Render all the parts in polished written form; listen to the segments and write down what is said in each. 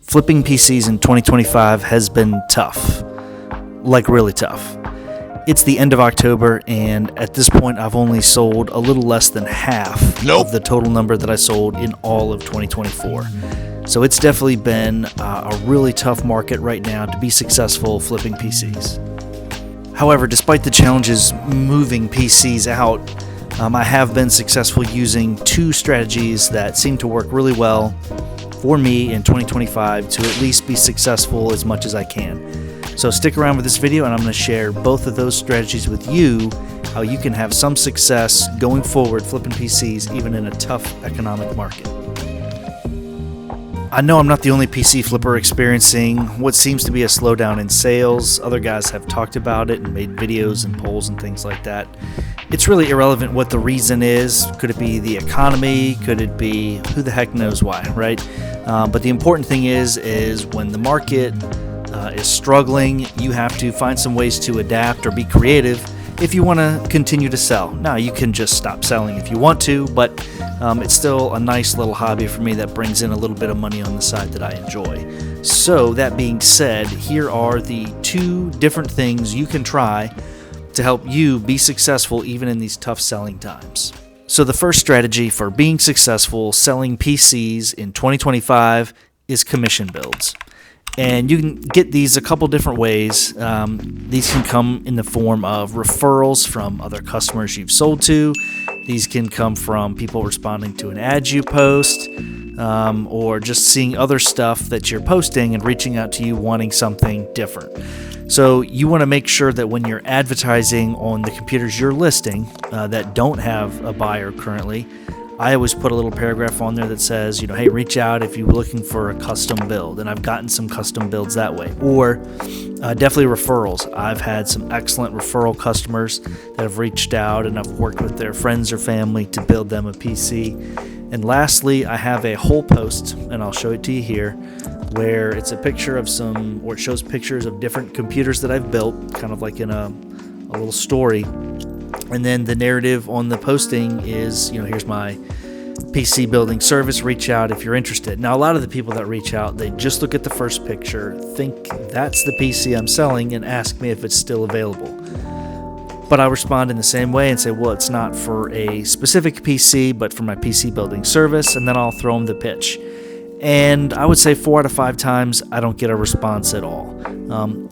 Flipping PCs in 2025 has been tough, like really tough. It's the end of October, and at this point, I've only sold a little less than half of the total number that I sold in all of 2024. So it's definitely been a really tough market right now to be successful flipping PCs. However, despite the challenges moving PCs out, I have been successful using two strategies that seem to work really well for me in 2025 to at least be successful as much as I can. So stick around with this video, and I'm going to share both of those strategies with you, how you can have some success going forward flipping PCs even in a tough economic market. I know I'm not the only PC flipper experiencing what seems to be a slowdown in sales. Other guys have talked about it and made videos and polls and things like that. It's really irrelevant what the reason is. Could it be the economy? Could it be who the heck knows why, right? But the important thing is when the market is struggling, you have to find some ways to adapt or be creative if you want to continue to sell. Now, you can just stop selling if you want to, but it's still a nice little hobby for me that brings in a little bit of money on the side that I enjoy. So that being said, here are the two different things you can try to help you be successful even in these tough selling times. So the first strategy for being successful selling PCs in 2025 is commission builds. And you can get these a couple different ways. These can come in the form of referrals from other customers you've sold to. These can come from people responding to an ad you post, or just seeing other stuff that you're posting and reaching out to you wanting something different. So you want to make sure that when you're advertising on the computers you're listing that don't have a buyer currently, I always put a little paragraph on there that says, hey, reach out if you're looking for a custom build. And I've gotten some custom builds that way. Or definitely referrals. I've had some excellent referral customers that have reached out, and I've worked with their friends or family to build them a PC. And lastly, I have a whole post, and I'll show it to you here, where it's a picture of it shows pictures of different computers that I've built, kind of like in a little story. And then the narrative on the posting is, here's my PC building service. Reach out if you're interested. Now, a lot of the people that reach out, they just look at the first picture, think that's the PC I'm selling, and ask me if it's still available. But I respond in the same way and say, well, it's not for a specific PC, but for my PC building service, and then I'll throw them the pitch. And I would say 4 out of 5 times I don't get a response at all.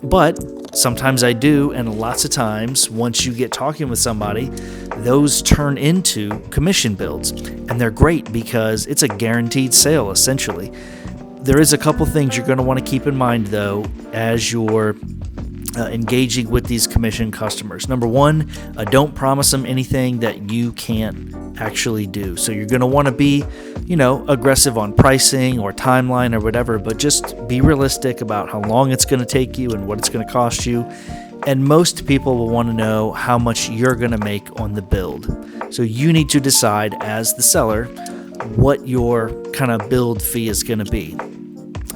But sometimes I do, and lots of times once you get talking with somebody, those turn into commission builds. And they're great because it's a guaranteed sale, essentially. There is a couple things you're going to want to keep in mind, though, as you're engaging with these commission customers. Number one, don't promise them anything that you can't actually do. So you're going to want to be, aggressive on pricing or timeline or whatever, but just be realistic about how long it's going to take you and what it's going to cost you. And most people will want to know how much you're going to make on the build. So you need to decide as the seller what your kind of build fee is going to be.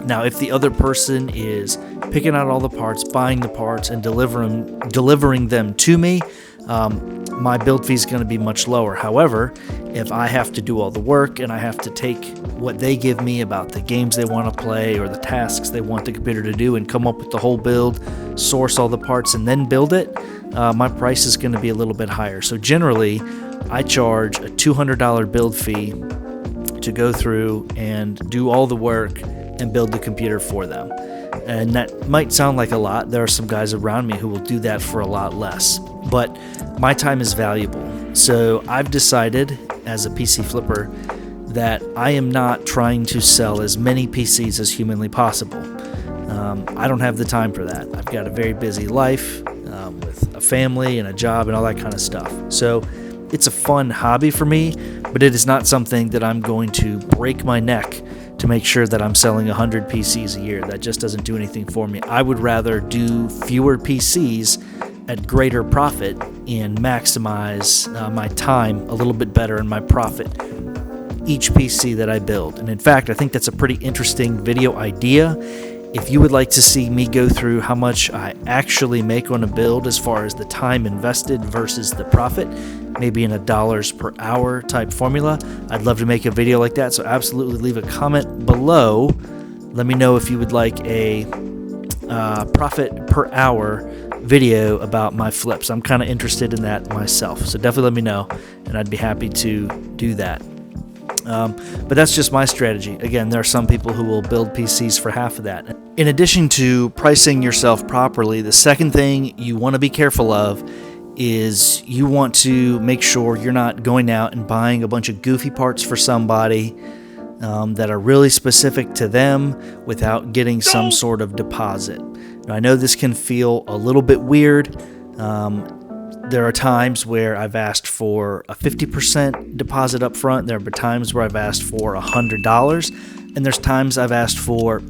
Now, if the other person is picking out all the parts, buying the parts, and delivering them to me, my build fee is going to be much lower. However, if I have to do all the work and I have to take what they give me about the games they want to play or the tasks they want the computer to do and come up with the whole build, source all the parts, and then build it, my price is going to be a little bit higher. So generally, I charge a $200 build fee to go through and do all the work and build the computer for them. And that might sound like a lot. There are some guys around me who will do that for a lot less. But my time is valuable. So I've decided as a PC flipper that I am not trying to sell as many PCs as humanly possible. I don't have the time for that. I've got a very busy life with a family and a job and all that kind of stuff. So it's a fun hobby for me, but it is not something that I'm going to break my neck to make sure that I'm selling 100 PCs a year. That just doesn't do anything for me. I would rather do fewer PCs at greater profit and maximize my time a little bit better and my profit each PC that I build. And in fact, I think that's a pretty interesting video idea. If you would like to see me go through how much I actually make on a build as far as the time invested versus the profit, maybe in a dollars per hour type formula, I'd love to make a video like that. So absolutely leave a comment below Let me know if you would like a profit per hour video about my flips. I'm kind of interested in that myself, so definitely let me know, and I'd be happy to do that. But that's just my strategy. Again, there are some people who will build PCs for half of that. In addition to pricing yourself properly, the second thing you want to be careful of is you want to make sure you're not going out and buying a bunch of goofy parts for somebody that are really specific to them without getting some sort of deposit. Now, I know this can feel a little bit weird. There are times where I've asked for a 50% deposit up front. There are times where I've asked for $100, and there's times I've asked for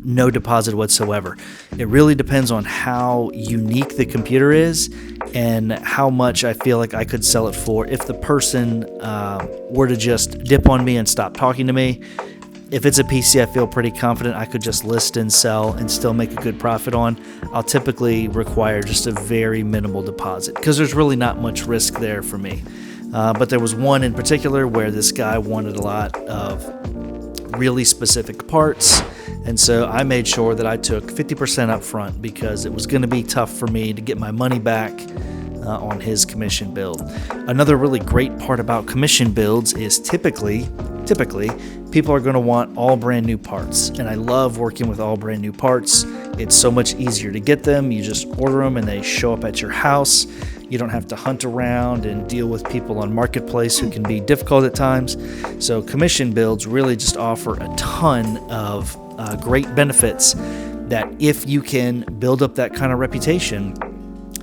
no deposit whatsoever. It really depends on how unique the computer is and how much I feel like I could sell it for if the person were to just dip on me and stop talking to me. If it's a PC I feel pretty confident I could just list and sell and still make a good profit on, I'll typically require just a very minimal deposit because there's really not much risk there for me. But there was one in particular where this guy wanted a lot of really specific parts, and so I made sure that I took 50% up front because it was going to be tough for me to get my money back on his commission build. Another really great part about commission builds is typically people are going to want all brand new parts, and I love working with all brand new parts. It's so much easier to get them. You just order them and they show up at your house. You don't have to hunt around and deal with people on Marketplace who can be difficult at times. So commission builds really just offer a ton of great benefits that if you can build up that kind of reputation,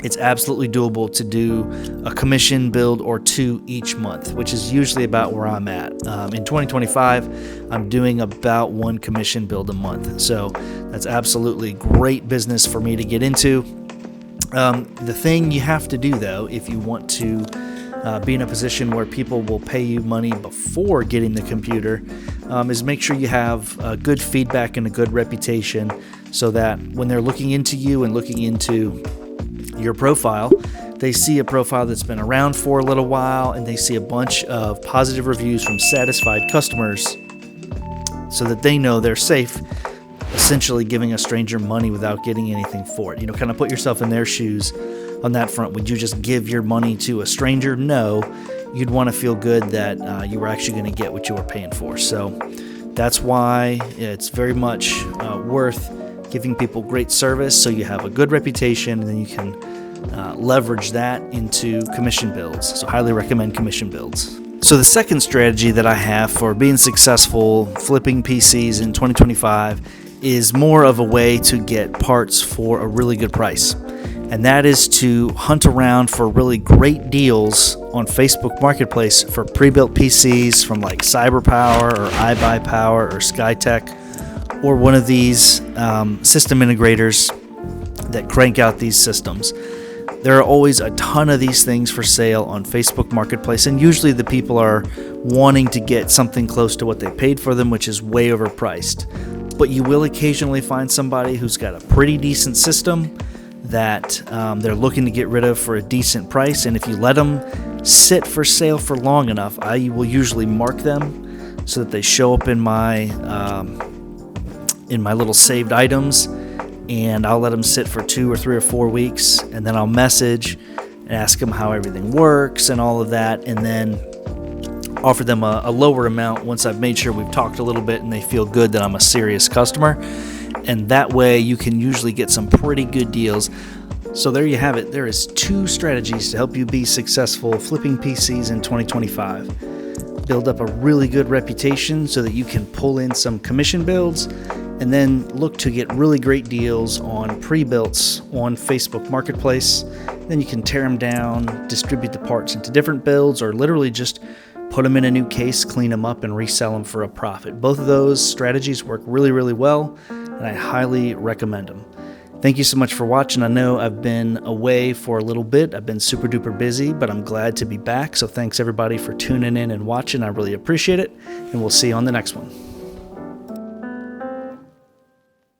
it's absolutely doable to do a commission build or two each month, which is usually about where I'm at. In 2025, I'm doing about one commission build a month. So that's absolutely great business for me to get into. The thing you have to do, though, if you want to be in a position where people will pay you money before getting the computer, is make sure you have good feedback and a good reputation so that when they're looking into you and looking into your profile, they see a profile that's been around for a little while and they see a bunch of positive reviews from satisfied customers so that they know they're safe essentially giving a stranger money without getting anything for it. Kind of put yourself in their shoes on that front. Would you just give your money to a stranger? No. You'd want to feel good that you were actually going to get what you were paying for. So that's why it's very much worth giving people great service so you have a good reputation, and then you can leverage that into commission builds. So highly recommend commission builds. So the second strategy that I have for being successful flipping PCs in 2025 is more of a way to get parts for a really good price. And that is to hunt around for really great deals on Facebook Marketplace for pre-built PCs from like CyberPower or iBuyPower or Skytech or one of these system integrators that crank out these systems. There are always a ton of these things for sale on Facebook Marketplace, and usually the people are wanting to get something close to what they paid for them, which is way overpriced. But you will occasionally find somebody who's got a pretty decent system that they're looking to get rid of for a decent price, and if you let them sit for sale for long enough, I will usually mark them so that they show up in my little saved items, and I'll let them sit for 2 or 3 or 4 weeks, and then I'll message and ask them how everything works and all of that, and then offer them a lower amount once I've made sure we've talked a little bit and they feel good that I'm a serious customer. And that way you can usually get some pretty good deals. So there you have it. There is 2 strategies to help you be successful flipping PCs in 2025. Build up a really good reputation so that you can pull in some commission builds, and then look to get really great deals on pre-builts on Facebook Marketplace. Then you can tear them down, distribute the parts into different builds, or literally just put them in a new case, clean them up, and resell them for a profit. Both of those strategies work really, really well, and I highly recommend them. Thank you so much for watching. I know I've been away for a little bit. I've been super duper busy, but I'm glad to be back. So thanks everybody for tuning in and watching. I really appreciate it, and we'll see you on the next one.